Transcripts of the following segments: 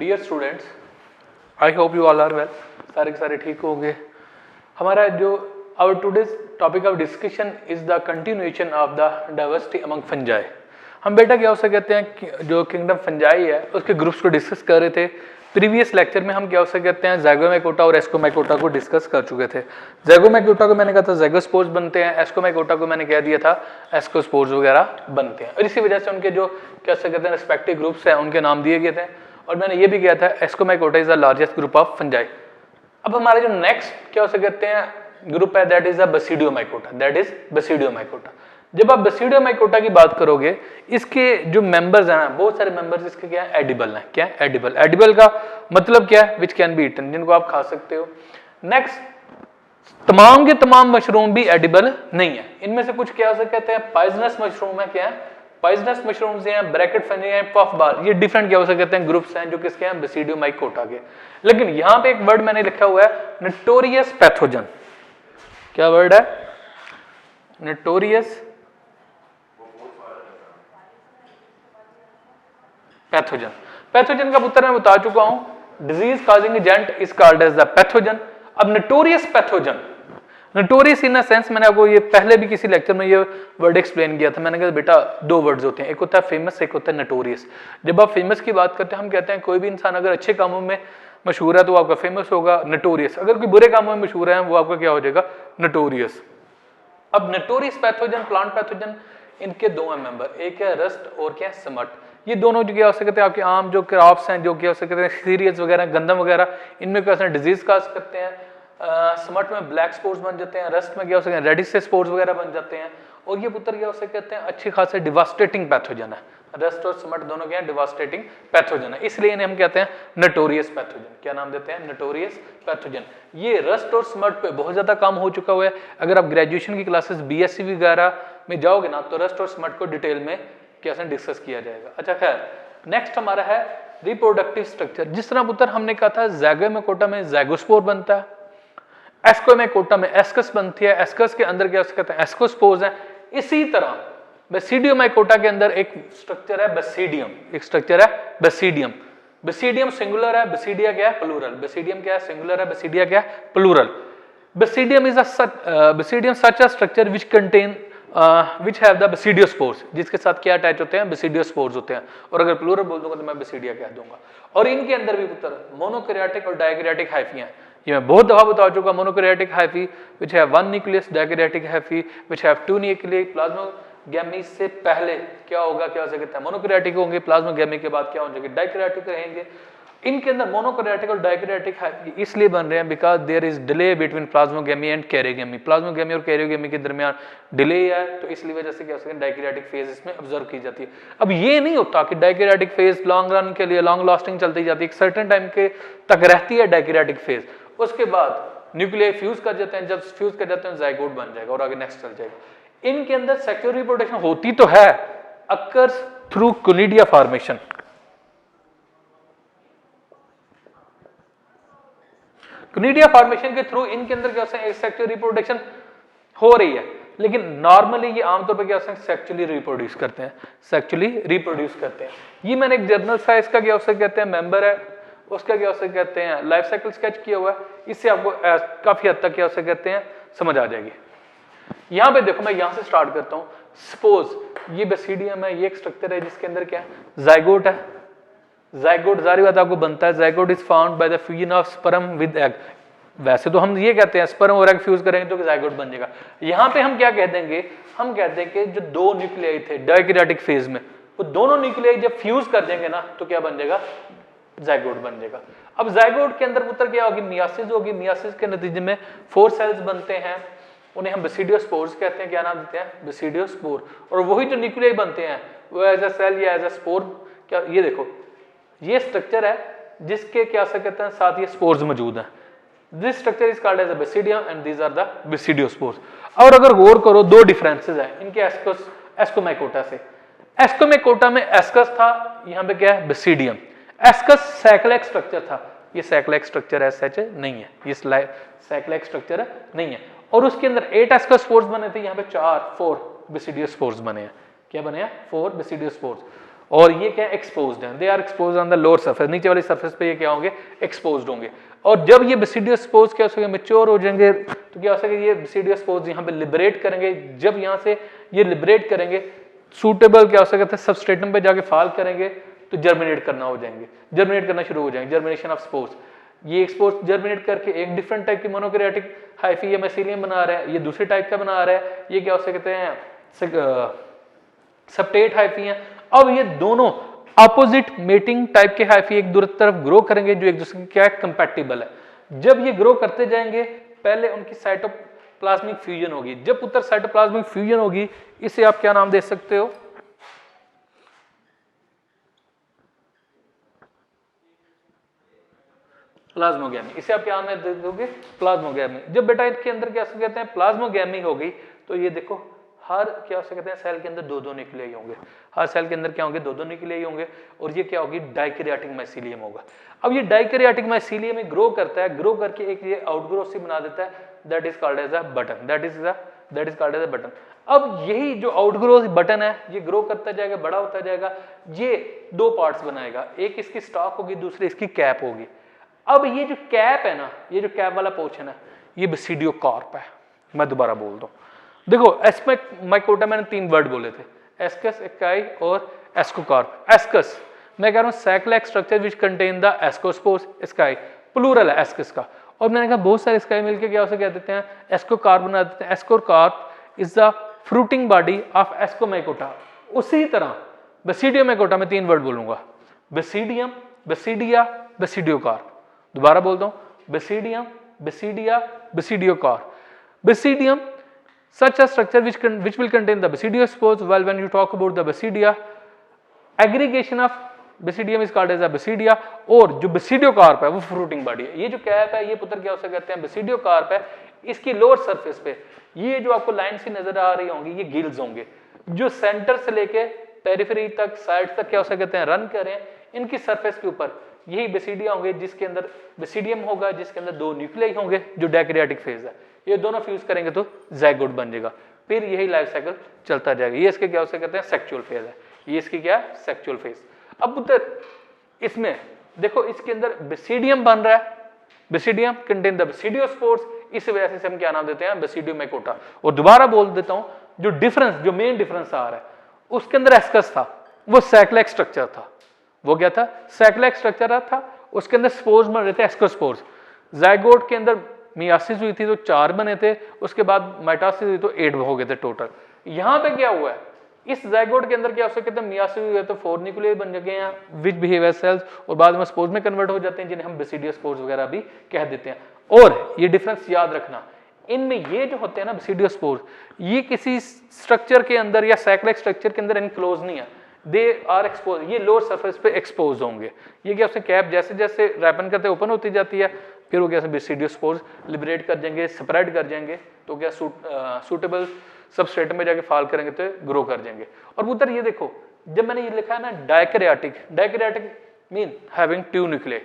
Dear students, I hope you all are well. सारे के सारे ठीक होंगे। हमारा जो our today's topic of discussion is the continuation of the diversity among fungi. हम बेटा क्या उसे कहते हैं कि जो किंगडम फंजाई है उसके ग्रुप्स को डिस्कस कर रहे थे। प्रीवियस लेक्चर में हम क्या उसे कहते हैं ज़ाइगोमैकोटा और एस्कोमैकोटा को डिस्कस कर चुके थे। ज़ाइगोमैकोटा को मैंने कहा था ज़ाइगोस्पोर्स बनते हैं, एस्कोमैकोटा को मैंने कह दिया था एस्कोस्पोर्स वगैरह बनते हैं, और इसी वजह से उनके जो क्या उसे कहते हैं रिस्पेक्टिव ग्रुप्स हैं उनके नाम दिए गए थे। और मैंने ये भी किया था Ascomycota is the largest group of fungi. अब हमारे जो नेक्स्ट क्या उसे कहते हैं ग्रुप है that is the Basidiomycota, that is Basidiomycota. जब आप बेसिडियोमाइकोटा की बात करोगे इसके जो मेंबर्स हैं बहुत सारे मेंबर्स इसके क्या है एडिबल हैं। क्या है एडिबल? एडिबल का मतलब क्या है? विच कैन बी ईटन, जिनको आप खा सकते हो। नेक्स्ट, तमाम के तमाम मशरूम भी एडिबल नहीं है। इनमें से कुछ क्या उसे कहते हैं पॉइजनस मशरूम है। क्या है? पॉइजनस मशरूम्स हैं, ब्रैकेट फंजी हैं, पफ बार, ये डिफरेंट क्या हो सकते हैं ग्रुप्स हैं जो किसके हैं बेसिडियोमाइकोटा के। लेकिन यहां पे एक वर्ड मैंने लिखा हुआ है नोटोरियस पैथोजन। क्या वर्ड है? Notorious pathogen. पैथोजन का उत्तर मैं बता चुका हूं, disease causing agent is called as the pathogen. अब notorious pathogen, notorious in a sense, मैंने आपको ये पहले भी किसी लेक्चर में ये वर्ड एक्सप्लेन किया था। मैंने कहा बेटा दो वर्ड्स होते हैं, एक होता है फेमस, एक होता है नोटोरियस। जब आप फेमस की बात करते हैं हम कहते हैं कोई भी इंसान अगर अच्छे कामों में मशहूर है तो आपका फेमस होगा, नोटोरियस। अगर कोई बुरे कामों में मशहूर है वो आपका क्या हो जाएगा? नोटोरियस। अब नोटोरियस पैथोजन, प्लांट पैथोजन, इनके दो हैं मेंबर, एक है रस्ट और क्या है समट। ये दोनों जो क्या हो सकते हैं आपके आम जो क्रॉप्स हैं, जो क्या हो सकते हैं सीरियल्स वगैरह, गंदम वगैरह, इनमें क्या डिजीज काज करते हैं। समट में ब्लैक स्पोर्स बन जाते हैं, रस्ट में क्या हो सकते हैं रेडिश से स्पोर्स वगैरह बन जाते हैं। और ये पुत्र क्या हो सकते कहते हैं अच्छे खासे डिवास्टेटिंग पैथोजन है। रस्ट और समट दोनों क्या है डिवास्टेटिंग पैथोजन है, इसलिए इन्हें हम कहते हैं नोटोरियस पैथोजन। क्या नाम देते हैं? Notorious pathogen. ये रस्ट और समट पे बहुत ज्यादा काम हो चुका हुआ है। अगर आप ग्रेजुएशन की क्लासेस बीएससी वगैरह में जाओगे ना तो रस्ट और समट को डिटेल में कैसे डिस्कस किया जाएगा। अच्छा खैर, नेक्स्ट हमारा है रिप्रोडक्टिव स्ट्रक्चर। जिस तरह पुत्र हमने कहा था ज़ाइगोमैकोटा में ज़ाइगोस्पोर बनता है, एस्कोमैकोटा में एस्कस बनती है, एस्कस के अंदर क्या कहते हैं एस्कोस्पोर्स है। इसी तरह बेसिडियोमाइकोटा के अंदर एक स्ट्रक्चर है बेसिडियम, एक स्ट्रक्चर है बेसिडियम। बेसिडियम सिंगुलर है, बेसिडिया क्या है प्लूरल। बेसिडियम क्या है सिंगुलर है, बेसिडिया क्या है plural. Basidium is basidium such a structure which contain which have the basidiospores, जिसके साथ क्या अटैच होते हैं बेसिडियोस्पोर्स होते हैं। और अगर प्लूरल बोल दूंगा तो मैं बेसिडिया कह दूंगा। और इनके अंदर भी पुत्र मोनोकैरियोटिक और डायकैरियोटिक हाइफी हैं। ये मैं बहुत दफा बता चुका। Monokaryotic hyphae which have one nucleus, dikaryotic hyphae which have two nuclei। Plasmogamy से पहले क्या होगा क्या हो सकता है मोनोकैरियोटिक होंगे, प्लाज्मोगैमी के बाद क्या हो जाएंगे डायकैरियोटिक रहेंगे। इनके अंदर मोनोकैरियोटिक और डायकैरियोटिक इसलिए बन रहे हैं because there is delay between plasmogamy and karyogamy. Plasmogamy और कैरियोगैमी के दरमियान डिले है, तो इसलिए वजह से क्या हो सकता है डायकैरियोटिक फेज इसमें ऑब्जर्व की जाती है। अब ये नहीं होता कि डायकैरियोटिक फेज लॉन्ग रन के लिए लॉन्ग लास्टिंग चलती जाती है, एक सर्टेन टाइम के तक रहती है डायकैरियोटिक फेज। उसके बाद न्यूक्लियाई फ्यूज कर जाते हैं, जब फ्यूज कर जाते हैं जाइगोट बन जाएगा और आगे नेक्स्ट चल जाएगा। इनके अंदर सेक्सुअल रिप्रोडक्शन होती तो है, occurs through conidia formation. Conidia formation के थ्रू इनके अंदर क्या होता है सेक्सुअल रिप्रोडक्शन हो रही है, लेकिन नॉर्मली ये आमतौर पर क्या होता है सेक्सुअली रिप्रोड्यूस करते हैं, सेक्सुअली रिप्रोड्यूस करते हैं। ये मैंने एक जर्नल साइंस का क्या होता कहते हैं मेंबर है, उसका क्या होता कहते हैं लाइफ साइकिल स्केच किया हुआ है। इससे आपको काफी हद तक क्या होता कहते हैं समझ आ जाएगी। यहां पे देखो मैं यहां से स्टार्ट करता हूं। सपोज ये बेसिडियम है, ये एक स्ट्रक्चर है जिसके अंदर क्या है जाइगोट है। जाइगोट जारी बात आपको बनता है, zygote is found by the fusion of sperm with egg. वैसे तो हम ये कहते हैं स्पर्म और एग फ्यूज करेंगे तो जाइगोट बन जाएगा। यहां पे हम क्या कह देंगे, हम कहते हैं कि जो दो न्यूक्लियाई थे डायकैरियोटिक फेज में, वो दोनों न्यूक्लियाई जब फ्यूज कर देंगे ना तो क्या बन जाएगा जाइगोट बन जाएगा। अब जाइगोट के अंदर पुत्र क्या होगी मियासिस होगी। मियासिस के नतीजे में 4 सेल्स बनते हैं, उन्हें हम बेसिडियोस्पोर्स कहते हैं। क्या नाम देते हैं बेसिडियोस्पोर। और वही जो न्यूक्लियाई बनते हैं वो एज अ सेल या एज अ स्पोर, क्या ये देखो ये स्ट्रक्चर है जिसके क्या कहते हैं साथ ये स्पोर्स मौजूद हैं। This structure is called as a basidium and these are the basidiospores. और अगर गौर करो दो डिफरेंसेस हैं इनके एस्कोमैकोटा से। एस्कोमैकोटा में एस्कस था, यहाँ पे क्या है बेसिडियम। एस्कस साइक्लिक स्ट्रक्चर था, ये साइक्लिक स्ट्रक्चर है सच नहीं है, ये साइक्लिक स्ट्रक्चर नहीं है। और उसके अंदर 8 एस्कोस्पोर्स बने थे, यहाँ पे 4 बेसिडियोस्पोर्स बने हैं। क्या बने हैं 4 बेसिडियोस्पोर्स। और ये क्या एक्सपोज्ड हैं, they are exposed on the lower surface, नीचे वाली सरफेस पे ये क्या होंगे, एक्सपोज्ड होंगे। और जब ये बेसिडियस स्पोर्स क्या हो सके मैच्योर हो जाएंगे तो क्या हो सके ये बेसिडियस स्पोर्स यहाँ पे लिबरेट करेंगे। जब यहाँ से ये लिबरेट करेंगे सूटेबल क्या हो सकता है सबस्ट्रेटम पे जाके फॉल करेंगे तो जर्मिनेट करना हो जाएंगे, जर्मिनेट करना शुरू हो जाएंगे, जर्मिनेशन ऑफ स्पोर्स। ये स्पोर्स जर्मिनेट करके एक डिफरेंट टाइप की मोनोकैरियोटिक हाइफी या माइसीलियम बना रहा है, ये दूसरे टाइप का बना रहा है, ये क्या हो सकते हैं सेप्टेट हाइफी हैं। अब ये दोनों अपोजिट मेटिंग टाइप के हाइफी एक दूसरी तरफ ग्रो करेंगे जो एक दूसरे के क्या है कंपैटिबल है। जब ये ग्रो करते जाएंगे पहले उनकी साइटोप्लाज्मिक फ्यूजन होगी, जब पुत्र साइटोप्लाज्मिक फ्यूजन होगी इसे आप क्या नाम दे सकते हो, प्लाज्मोगैमी। इसे आप क्या नाम दे दोगे, प्लाज्मोगैमी। जब बेटा इसके अंदर क्या कहते हैं प्लाज्मोगैमी होगी तो ये देखो हर क्या हो सकते हैं सेल के अंदर दो दो न्यूक्लियाई होंगे, हर सेल के अंदर क्या होंगे दो दो न्यूक्लियाई होंगे और ये क्या होगी डाइकैरियोटिक माइसीलियम होगा। अब ये डाइकैरियोटिक माइसीलियम में ग्रो करता है, ग्रो करके एक ये आउटग्रोथ सी बना देता है, that is called as a button, that is called as a button. अब यही जो आउटग्रोथ बटन है ये ग्रो करता जाएगा, बड़ा होता जाएगा, ये दो पार्ट्स बनाएगा, एक इसकी स्टॉक होगी दूसरी इसकी कैप होगी। अब ये जो कैप है ना, ये जो कैप वाला पोर्शन है ये बेसिडियोकार्प है। मैं दोबारा बोल दूं, देखो एस्माइकोटा मैंने तीन वर्ड बोले थे, एस्कस, इकाई और एस्कोकार्प। एस्कस मैं कह रहा हूं cyclic structure which contain the ascospores, asci plural है एस्कस का, और मैंने कहा बहुत सारे स्काई मिलके क्या उसे कह देते हैं एस्कोकार्प बना देते हैं। Ascocarp is the fruiting body of Ascomycota. उसी तरह बेसिडियोमाइकोटा में तीन वर्ड बोलूंगा, बेसिडियम, बेसिडिया, बेसिडियोकार्प। दोबारा बोलता हूं basidium, basidia, basidiocarp. Basidium such a structure which will contain the basidiospores, while when you talk about the basidia aggregation of basidium is called as a basidia, और जो basidiocarp है वो fruiting body है। ये जो कैप है ये पुत्र क्या हो सकते हैं बेसिडियोकार्प है, इसकी लोअर सरफेस पे ये जो आपको लाइन सी नजर आ रही होंगी ये गिल्स होंगे जो सेंटर से लेके पेरिफेरी तक साइड तक क्या हो सकते हैं रन करें, इनकी सरफेस के ऊपर यही बेसिडिया होंगे जिसके अंदर बेसिडियम होगा जिसके अंदर दो न्यूक्लियाई होंगे जो डाइकैरियोटिक फेज है, ये दोनों फ्यूज करेंगे तो ज़ाइगोट बन जाएगा, फिर यही लाइफ साइकिल चलता जाएगा। ये इसके क्या हो सकते हैं सेक्सुअल फेज है, ये इसकी क्या है सेक्सुअल फेज। अब उधर इसमें देखो इसके अंदर बेसिडियम बन रहा है, बेसिडियम कंटेन द बेसिडियोस्पोर्स, इस वजह से हम क्या नाम देते हैं बेसिडियोमाइकोटा। और दोबारा बोल देता हूं जो डिफरेंस जो मेन डिफरेंस आ रहा है उसके अंदर एस्कस था, वो साइक्लिक स्ट्रक्चर था, वो क्या था साइक्लिक स्ट्रक्चर था, उसके अंदर स्पोर्स बन रहे थे एस्कोस्पोर्स। जाइगोट के अंदर मियासिस हुई थी तो 4 बने थे, उसके बाद माइटोसिस हुई तो 8 हो गए थे टोटल। यहां पे क्या हुआ है इस जाइगोट के अंदर क्या हो सकते हैं मियासिस हुई है तो 4 न्यूक्लियाई बन गए हैं विच बिहेव एज सेल्स और बाद में स्पोर्स में कन्वर्ट हो जाते हैं जिन्हें हम बेसिडियोस्पोर्स वगैरह भी कह देते हैं। और ये डिफरेंस याद रखना, इनमें ये जो होते हैं ना बेसिडियोस्पोर्स ये किसी स्ट्रक्चर के अंदर या साइक्लिक स्ट्रक्चर के अंदर इनक्लोज नहीं है, दे आर एक्सपोज, ये लोअर सरफेस पे एक्सपोज होंगे। ये क्या उससे कैप जैसे जैसे रैपन करते ओपन होती जाती है फिर वो क्या बेसिडियोस्पोर्स लिबरेट कर जाएंगे, स्प्रेड कर जाएंगे तो क्या सूटेबल सबस्ट्रेट में जाके फॉल करेंगे तो ग्रो कर जाएंगे। और उधर ये देखो जब मैंने ये लिखा है ना dikaryotic, dikaryotic mean having 2 nuclei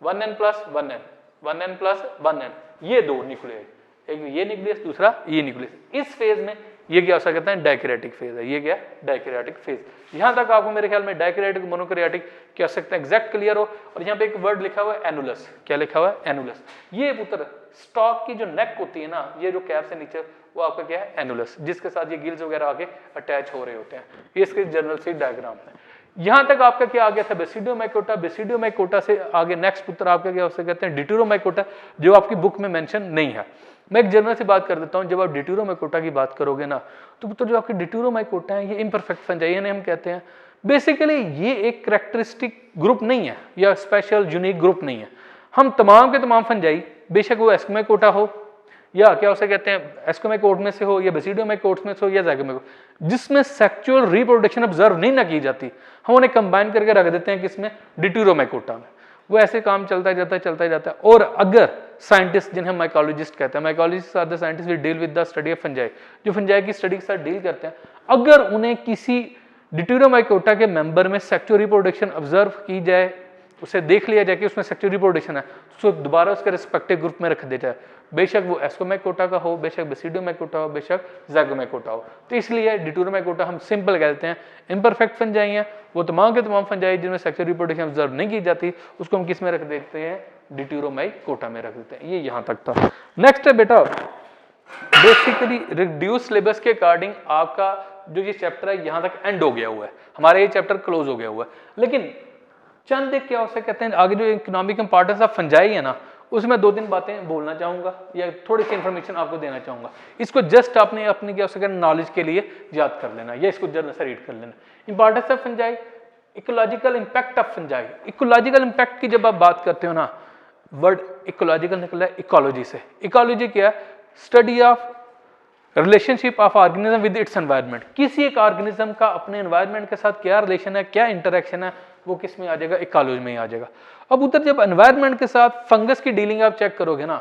1n + 1n 1n + 1n, ये 2 न्यूक्लियाई, एक ये न्यूक्लियस दूसरा ये न्यूक्लियस। इस फेज में ये क्या हो सकता है डाइकैरियोटिक फेज है, ये क्या डाइकैरियोटिक फेज। यहां तक आपको मेरे ख्याल में डाइकैरियोटिक मोनोकैरियोटिक कह सकते हैं एग्जैक्ट क्लियर हो। और यहाँ पे एक वर्ड लिखा हुआ है एनुलस, क्या लिखा हुआ है एनुलस। ये पुत्र स्टॉक की जो नेक होती है ना ये जो कैप से नीचे वो आपका क्या है एनुलस, जिसके साथ ये गिल्स वगैरह आगे अटैच हो रहे होते हैं। ये इसके जनरल सी डायग्राम है। यहां तक आपका क्या आ गया था बेसिडियोमाइकोटा, बेसिडियोमाइकोटा से आगे नेक्स्ट पुत्र आपका क्या हो कहते हैं डिट्यूरोमाइकोटा, जो आपकी बुक में मेंशन नहीं है। मैं एक जनरल से बात कर देता हूं, जब आप डिट्यूरोमाइकोटा की बात करोगे ना तो पुत्र जो आपके डिट्यूरोमाइकोटा है ये इम्परफेक्ट फंजाई हम कहते हैं। बेसिकली ये एक कैरेक्टरिस्टिक ग्रुप नहीं है या स्पेशल यूनिक ग्रुप नहीं है। हम तमाम के तमाम फंजाई बेशक वो एस्कोमाइकोटा हो या क्या उसे कहते हैं एस्कोमाइकोट में से हो या बेसिडियोमाइकोट्स में से हो या जाइगोमाइकोट, जिसमें सेक्सुअल रिप्रोडक्शन ऑब्जर्व नहीं ना की जाती, हम उन्हें कंबाइन करके रख देते हैं किसमें डिट्यूरोमाइकोटा में। वो ऐसे काम चलता जाता है। और अगर साइंटिस्ट जिन्हें माइकोलॉजिस्ट कहते हैं, mycologist are the scientist we deal with the study of fungi, जो फंजाई की स्टडी के साथ डील करते हैं, अगर उन्हें किसी डिट्यूरोमाइकोटा के मेंबर में सेक्सुअल रिप्रोडक्शन ऑब्जर्व की जाए उसे देख लिया जाए कि उसमें सेक्सुअल रिप्रोडक्शन है, तो दोबारा उसके रिस्पेक्टिव ग्रुप में रख दिया जाए, बेशक वो एस्कोमैकोटा का हो, बेशक बेसिडोमैकोटा हो, बेशक ज़ाइगोमैकोटा हो। तो इसलिए डिटूरोमैकोटा हम सिंपल कहते हैं, इम्परफेक्ट फंजाई हैं, वो तमाम के तमाम फंजाई जिनमें सेक्सुअल रिप्रोडक्शन ऑब्जर्व नहीं की जाती, उसको हम किस में रख देते हैं, डिटूरोमाइकोटा में रख देते हैं। ये यहाँ तक था। नेक्स्ट है बेटा, बेसिकली रिड्यूस सिलेबस के अकॉर्डिंग आपका जो ये चैप्टर है यहाँ तक एंड हो गया हुआ है, हमारा ये चैप्टर क्लोज हो गया हुआ है। लेकिन चंद एक क्या हो कहते हैं आगे जो इकोनॉमिक इंपॉर्टेंस ऑफ फंजाई है ना, उसमें 2-3 बातें बोलना चाहूंगा या थोड़ी सी इंफॉर्मेशन आपको देना चाहूंगा। इसको जस्ट आपने अपनी क्या हो सके नॉलेज के लिए याद कर लेना या इसको जरा सा रीड कर लेना। Importance of fungi, ecological impact of fungi. Ecological impact की जब आप बात करते हो ना, वर्ड इकोलॉजिकल निकला है इकोलॉजी से। इकोलॉजी क्या है, study of relationship of organism with its environment. किसी एक ऑर्गेनिज्म का अपने एनवायरनमेंट के साथ क्या रिलेशन है, क्या इंटरेक्शन है, वो किस में आ जाएगा, इकोलॉजी में आ जाएगा। अब उधर जब एनवायरनमेंट के साथ फंगस की डीलिंग आप चेक करोगे ना,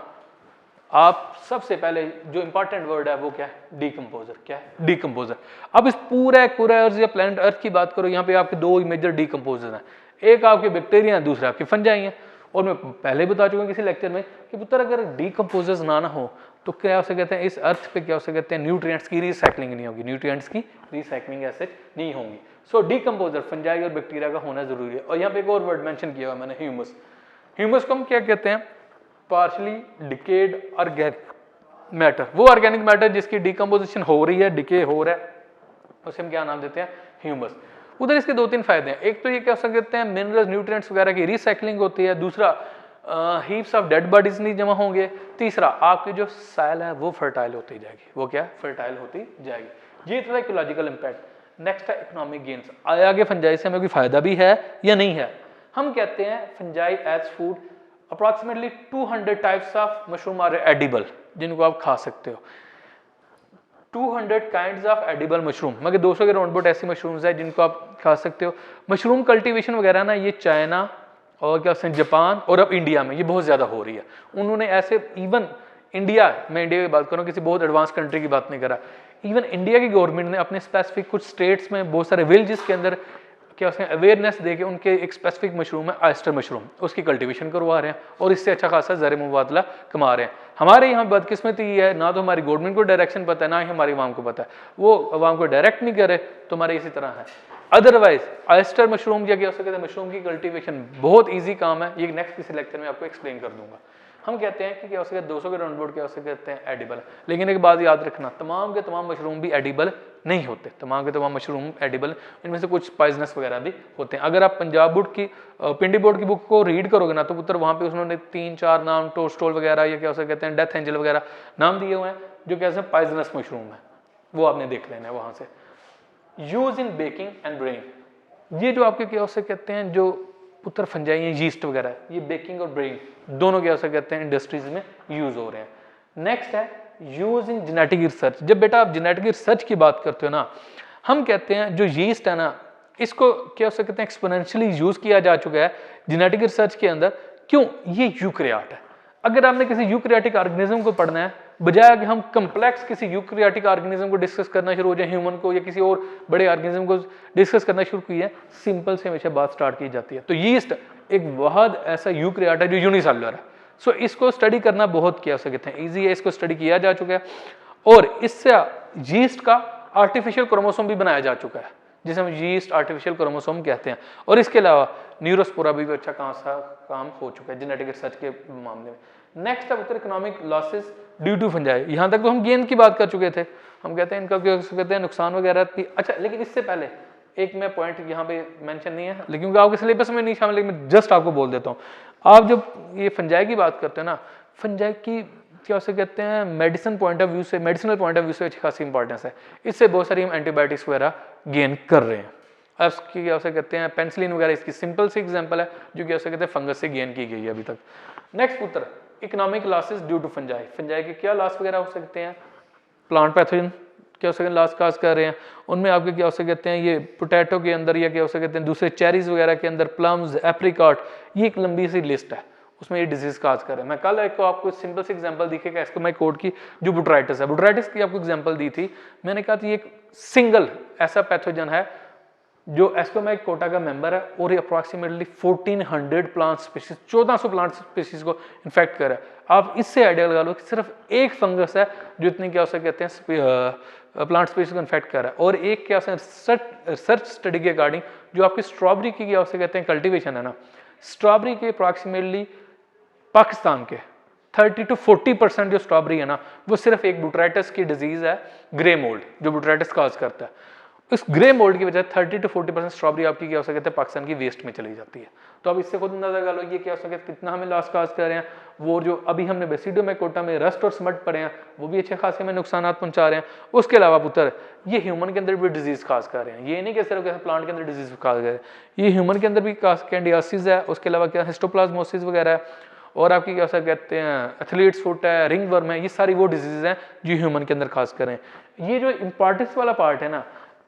आप सबसे पहले जो इंपॉर्टेंट वर्ड है वो क्या है, डीकंपोजर। क्या है, डीकंपोजर। अब इस पूरे अर्थ या प्लैनेट अर्थ की बात करो, यहाँ पे आपके 2 मेजर डीकंपोजर हैं, एक आपके बैक्टीरिया है, दूसरा आपके फंजाई हैं। और मैं पहले बता चुका हूं किसी लेक्चर में कि पुत्र अगर डीकंपोजर्स ना हो तो क्या हो कहते हैं, इस अर्थ पे क्या हो कहते हैं, न्यूट्रिएंट्स की रिसाइकलिंग नहीं होगी, न्यूट्रिएंट्स की रिसाइकलिंग ऐसे नहीं होंगी। सो डीकंपोजर फंजाई और बैक्टीरिया का होना जरूरी है। और यहाँ पे एक और वर्ड मेंशन किया हुआ मैंने, ह्यूमस। ह्यूमस को हम क्या कहते हैं, पार्शली डिकेड ऑर्गेनिक मैटर। वो ऑर्गेनिक मैटर जिसकी डीकंपोजिशन हो रही है, डिके हो रहा है, उसे हम क्या नाम देते हैं, ह्यूमस। उधर इसके 2-3 फायदे हैं। एक तो ये कह सकते हैं मिनरल्स न्यूट्रिएंट्स वगैरह की रिसाइकलिंग होती है, दूसरा हीप्स ऑफ डेड बॉडीज नहीं जमा होंगे, तीसरा आपकी जो सॉइल है वो फर्टाइल होती जाएगी। वो क्या फर्टाइल होती जाएगी। ये था इकोलॉजिकल इंपैक्ट। नेक्स्ट है इकोनॉमिक गेन्स। आगे फंजाई से हमें कोई फायदा भी है या नहीं है। हम कहते हैं fungi as food, approximately 200 types of mushroom are edible, जिनको आप खा सकते हो। 200 काइंड्स ऑफ एडिबल मशरूम, मगर 200 के राउंड अबाउट ऐसी मशरूम्स है जिनको आप खा सकते हो। मशरूम कल्टीवेशन वगैरह ना, ये चाइना और क्या कहते हैं जापान और अब इंडिया में ये बहुत ज़्यादा हो रही है। उन्होंने ऐसे इवन इंडिया, मैं इंडिया की बात कर रहा हूँ, किसी बहुत एडवांस कंट्री की बात नहीं कर रहा, इवन इंडिया की गवर्नमेंट ने अपने स्पेसिफिक कुछ स्टेट्स में बहुत सारे विलेजेस के अंदर क्या उसने अवेयरनेस देके उनके एक स्पेसिफिक मशरूम है ऑयस्टर मशरूम, उसकी कल्टीवेशन करवा रहे हैं और इससे अच्छा खासा ज़र मुबादला कमा रहे हैं। हमारे यहाँ बदकिस्मती ये है, ना तो हमारी गवर्नमेंट को डायरेक्शन पता है, ना ही हमारी आवाम को पता है। वो आवाम को डायरेक्ट नहीं करे तो हमारे इसी तरह है। अदरवाइज ऑयस्टर मशरूम या क्या हो सकता है, मशरूम की कल्टीवेशन बहुत ईजी काम है। ये नेक्स्ट किसी लेक्चर में आपको एक्सप्लेन कर दूंगा। हम कहते हैं कि क्या हो सकता है 200 के राउंड बोर्ड क्या हो सकते हैं एडिबल है। लेकिन एक बात याद रखना, तमाम के तमाम मशरूम भी एडिबल नहीं होते। तमाम के तमाम मशरूम एडिबल, इनमें से कुछ पॉइजनस वगैरह भी होते हैं। अगर आप पंजाब बोर्ड की पिंडी बोर्ड की बुक को रीड करोगे ना, तो पुत्र वहाँ पे उन्होंने 3-4 नाम टोस्टोल वगैरह या क्या हो सकते हैं डेथ एंजल वगैरह नाम दिए हुए हैं, जो कैसे पॉइजनस मशरूम है, वो आपने देख लेना है वहाँ से। यूज इन बेकिंग एंड ब्रेइंग, ये जो आपके क्या हो सकते हैं जो पुत्र फंजाई हैं, यीस्ट वगैरह, ये बेकिंग और ब्रेइंग दोनों क्या हो कहते हैं इंडस्ट्रीज में यूज हो रहे हैं। नेक्स्ट है यूज इन जेनेटिक रिसर्च। जब बेटा आप जेनेटिक रिसर्च की बात करते हो ना, हम कहते हैं जो यीस्ट है ना, इसको क्या हो सकते हैं एक्सपोनेंशियली यूज किया जा चुका है जेनेटिक रिसर्च के अंदर। क्यों? ये यूकैरियोट है। अगर आपने किसी यूकैरियोटिक ऑर्गेनिज्म को पढ़ना है, बजाय कि हम कम्प्लेक्स किसी यूकैरियोटिक ऑर्गेनिज्म को डिस्कस करना शुरू हो जाए, ह्यूमन को या किसी और बड़े ऑर्गेनिज्म को डिस्कस करना शुरू किया, सिंपल से हमेशा बात स्टार्ट की जाती है। तो यीस्ट एक वाहद ऐसा यूकैरियोट है जो यूनिसेलुलर है। सो इसको स्टडी करना बहुत क्या सकते हैं ईजी है, इसको स्टडी किया जा चुका है। और इससे यीस्ट का आर्टिफिशियल क्रोमोसोम भी बनाया जा चुका है, जिसे हम यीस्ट आर्टिफिशियल क्रोमोसोम कहते हैं। और इसके अलावा न्यूरोस्पोरा भी अच्छा काम हो चुका है जेनेटिक रिसर्च के मामले में। नेक्स्ट है उत्तर economic losses due to fungi. यहाँ तक तो हम गेन की बात कर चुके थे, हम कहते हैं इनका क्या कहते हैं नुकसान वगैरह भी। अच्छा, लेकिन इससे पहले एक मैं पॉइंट यहाँ पे मेंशन नहीं है, लेकिन क्योंकि आपके सिलेबस में नहीं शामिल, लेकिन मैं जस्ट आपको बोल देता हूँ। आप जब ये फंजाई की बात करते हैं ना, फंजाई की क्या उसे कहते हैं मेडिसिन पॉइंट ऑफ व्यू से, मेडिसिनल पॉइंट ऑफ व्यू से अच्छी खासी इंपॉर्टेंस है। इससे बहुत सारी हम एंटीबायोटिक्स वगैरह गेन कर रहे हैं। अब इसकी क्या उसे कहते हैं पेनिसिलिन वगैरह, इसकी सिंपल सी एग्जांपल है जो क्या उसे कहते हैं फंगस से गेन की गई है अभी तक। नेक्स्ट पुत्र economic losses due to fungi. Fungi के क्या लॉस वगैरह हो सकते हैं? प्लांट पैथोजन क्या हो सकते हैं लॉस काज कर रहे हैं, उनमें आपके क्या हो सकते हैं ये पोटैटो के अंदर या क्या हो सकते हैं दूसरे चेरीज वगैरह के अंदर, प्लम्स, एप्रिकॉट, ये एक लंबी सी लिस्ट है, उसमें ये डिजीज काज कर रहे हैं। मैं कल एक आपको सिंपल सी एग्जांपल दिखेगा इसको मैं कोड की, जो बुटाइटिस है, बुटाइटिस की आपको एग्जांपल दी थी। मैंने कहा था ये एक सिंगल ऐसा पैथोजन है जो एस्कोमैक कोटा का मेंबर है और ये approximately 1400 plant species 1400 plant species को इन्फेक्ट कर रहा है। आप इससे आइडिया लगा लो कि सिर्फ एक फंगस है जो इतनी क्या उसे कहते हैं प्लांट स्पीशीज को इन्फेक्ट कर रहा है। और एक क्या रिसर्च स्टडी के अकॉर्डिंग जो आपकी स्ट्रॉबेरी की क्या उसे कहते हैं कल्टिवेशन है ना, स्ट्रॉबेरी के अप्रॉक्सीमेटली पाकिस्तान के 30 to 40% जो स्ट्रॉबेरी है ना वो सिर्फ एक बुटराइटिस की डिजीज है, ग्रे मोल्ड, जो बुटराइटिस काज करता है। इस ग्रे मोल्ड की वजह 30 to 40% स्ट्रॉबेरी आपकी क्या हो सकता है पाकिस्तान की वेस्ट में चली जाती है। तो अब इससे खुद अंदाजा लगा लो ये क्या हो सकता है कितना हमें लॉस काज कर रहे हैं। वो जो अभी हमने बेसिडो में कोटा में रस्ट और स्मट पड़े हैं वो भी अच्छे खासे में नुकसान पहुंचा रहे हैं। उसके अलावा पुत्र ये ह्यूमन के अंदर भी डिजीज काज कर रहे हैं, ये नहीं कि सिर्फ प्लांट के अंदर डिजीज काज कर रहे हैं, ये ह्यूमन के अंदर भी कैंडियासिस है, उसके अलावा क्या हिस्टोप्लाज्मोसिस वगैरह है, और आपकी क्या कहते हैं एथलीट्स फुट है, रिंग वर्म है, ये सारी वो डिजीज हैं जो ह्यूमन के अंदर खास करें। ये जो इंपॉर्टेंस वाला पार्ट है ना,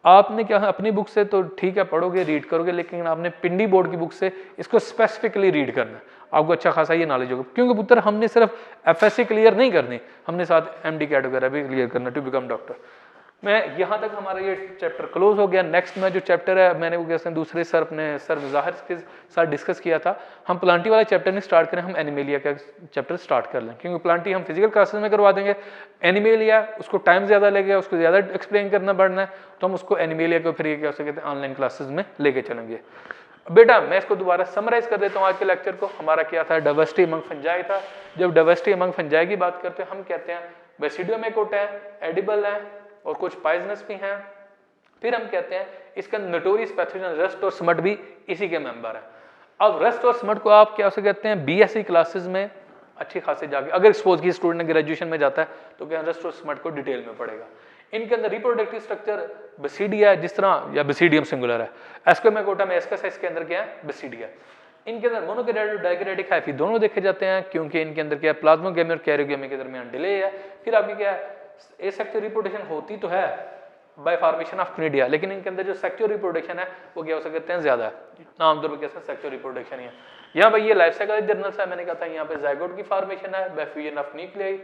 आपने क्या अपनी बुक से तो ठीक है पढ़ोगे रीड करोगे, लेकिन आपने पिंडी बोर्ड की बुक से इसको स्पेसिफिकली रीड करना है, आपको अच्छा खासा ये नॉलेज होगा। क्योंकि पुत्र हमने सिर्फ एफएससी क्लियर नहीं करनी, हमने साथ एमडी कैट वगैरह भी क्लियर करना टू बिकम डॉक्टर। मैं यहाँ तक हमारा ये चैप्टर क्लोज हो गया। नेक्स्ट में जो चैप्टर है मैंने वो कैसे दूसरे सर अपने सर ज़ाहिर के साथ डिस्कस किया था, हम प्लांटी वाला चैप्टर नहीं स्टार्ट करें, हम एनिमेलिया का चैप्टर स्टार्ट कर लें, क्योंकि प्लांटी हम फिजिकल क्लासेस में करवा देंगे, एनिमेलिया उसको टाइम ज़्यादा लगेगा, उसको ज़्यादा एक्सप्लेन करना पड़ना है, तो हम उसको एनिमेलिया को फिर क्या कहते हैं ऑनलाइन क्लासेस में लेके चलेंगे। बेटा मैं इसको दोबारा समराइज कर देता हूँ आज के लेक्चर को। हमारा क्या था, डाइवर्सिटी अमंग फंजाई था। जब डाइवर्सिटी अमंग फंजाई की बात करते हैं हम कहते हैं बेसिडियो में कोटा है, एडिबल है और कुछ पॉइजनस भी हैं। फिर हम कहते हैं इसका नोटोरियस पैथोजन रस्ट और स्मट भी इसी के मेंबर है। अब रस्ट और स्मट को आप क्या कहते हैं बीएससी क्लासेस में अच्छी खासे जाके अगर सपोज की स्टूडेंट ग्रेजुएशन में जाता है तो क्या रस्ट और स्मट को डिटेल में पढ़ेगा। इनके अंदर रिप्रोडक्टिव स्ट्रक्चर बेसिडिया है जिस तरह, या बेसिडियम सिंगुलर है, एस्कोमेकोटा में एस्कस है, इसके अंदर क्या है बेसिडिया। इनके अंदर मोनोकैरियोटिक डाइकैरियोटिक हाइफी दोनों देखे जाते हैं, क्योंकि इनके अंदर क्या है प्लाज्मोगेमी और कैरियोगेमी के दरमियान डिले है। फिर आपकी क्या है एसेक्सुअल रिप्रोडक्शन होती तो है बाय फॉर्मेशन ऑफ क्निडिया, लेकिन इनके अंदर जो सेक्सुअल रिप्रोडक्शन है वो क्या हो सकते हैं ज्यादा है, आमतौर पर कैसे सेक्सुअल रिप्रोडक्शन है। यहाँ भाई ये लाइफ साइकिल जर्नल्स है, मैंने कहा था यहाँ पे जाइगोट की फॉर्मेशन है बाय फ्यूजन ऑफ न्यूक्लियाई।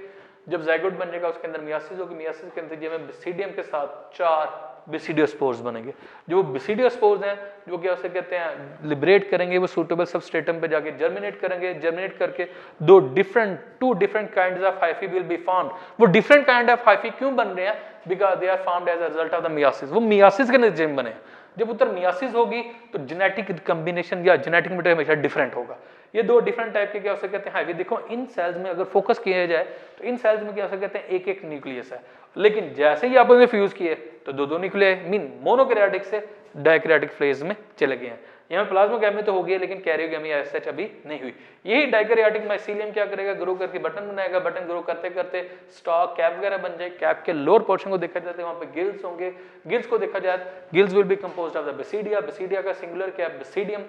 जब जाइगोट बनेगा उसके अंदर मियासिस होगी, मियासिस के अंदर में बेसिडियम के साथ 4 बेसिडियोस्पोर्स बनेंगे। जो बेसिडियोस्पोर्स हैं जो क्या उसे कहते हैं लिबरेट करेंगे, वो सूटेबल सबस्ट्रेटम पे जाके जर्मिनेट करेंगे, जर्मिनेट करके two different kinds of hyphae will be formed. वो डिफरेंट काइंड ऑफ हाइफी क्यों बन रहे हैं, because they are formed as a result of the meiosis. वो मियासिस के नतीजे में बने। जब उत्तर मियासिस होगी तो जेनेटिक कॉम्बिनेशन या जेनेटिक मटेरियल हमेशा डिफरेंट होगा। ये 2 डिफरेंट टाइप के क्या हो सकते हैं हाइफी। देखो इन सेल्स में अगर फोकस किया जाए तो इन सेल्स में क्या हो सकते हैं एक एक न्यूक्लियस है, लेकिन जैसे ही आपने फ्यूज किए तो 2 न्यूक्लियाई मीन मोनोकैरियोटिक से डाइकैरियोटिक फेज में चले गए हैं। यहाँ प्लाज्मोगेमी तो हो गई है लेकिन कैरियोगेमी ऐसे अभी नहीं हुई। यही डाइकैरियोटिक माइसीलियम क्या करेगा, ग्रो करके बटन बनाएगा, बटन ग्रो करते करते स्टॉक कैप वगैरह बन जाए। कैप के लोअर पोर्शन को देखा जाए तो वहाँ पे गिल्स होंगे, गिल्स को देखा जाए gills will be composed of the basidia. Basidia का सिंगुलर क्या है बेसिडियम।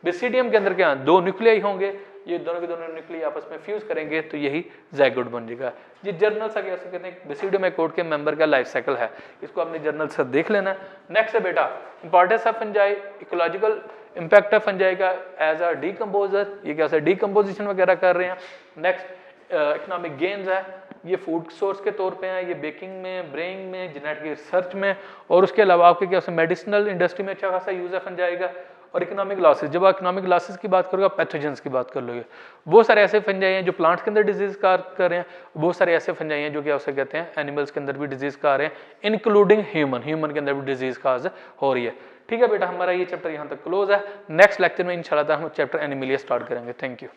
बेसिडियम के अंदर क्या 2 न्यूक्लियाई होंगे, ये दोनों के दोनों न्यूक्लियाई आपस में फ्यूज करेंगे तो यही जाइगोट बन जाएगा। ये जर्नल सा क्या कहते हैं बेसिडियोमेकोट के मेंबर का लाइफ साइकिल है, इसको आपने जर्नल से देख लेना। नेक्स्ट है बेटा importance of fungi, ecological impact of fungi का एज अ डीकंपोजर, ये कैसे डीकंपोजिशन वगैरह कर रहे हैं। नेक्स्ट इकोनॉमिक गेन्स है, ये फूड सोर्स के तौर पे हैं, ये बेकिंग में, ब्रेइंग में, जेनेटिक रिसर्च में, और उसके अलावा आपके क्या मेडिसिनल इंडस्ट्री में अच्छा खासा यूज है फंजाई का। और इकोनॉमिक लॉसेस, जब आप इकोनॉमिक लॉसेस की बात करोगे पैथोजेंस की बात कर लोगे। बहुत सारे ऐसे फंजाई हैं जो प्लांट्स के अंदर डिजीज कर रहे हैं, बहुत सारे ऐसे फंजाई हैं जो क्या उसे कहते हैं एनिमल्स के अंदर भी डिजीज का रहे हैं, इंक्लूडिंग ह्यूमन के अंदर भी डिजीज काज हो रही है। ठीक है बेटा, हमारा ये चैप्टर यहाँ तक क्लोज है। नेक्स्ट लेक्चर में इंशाल्लाह हम चैप्टर एनिमिलिया स्टार्ट करेंगे। Thank you.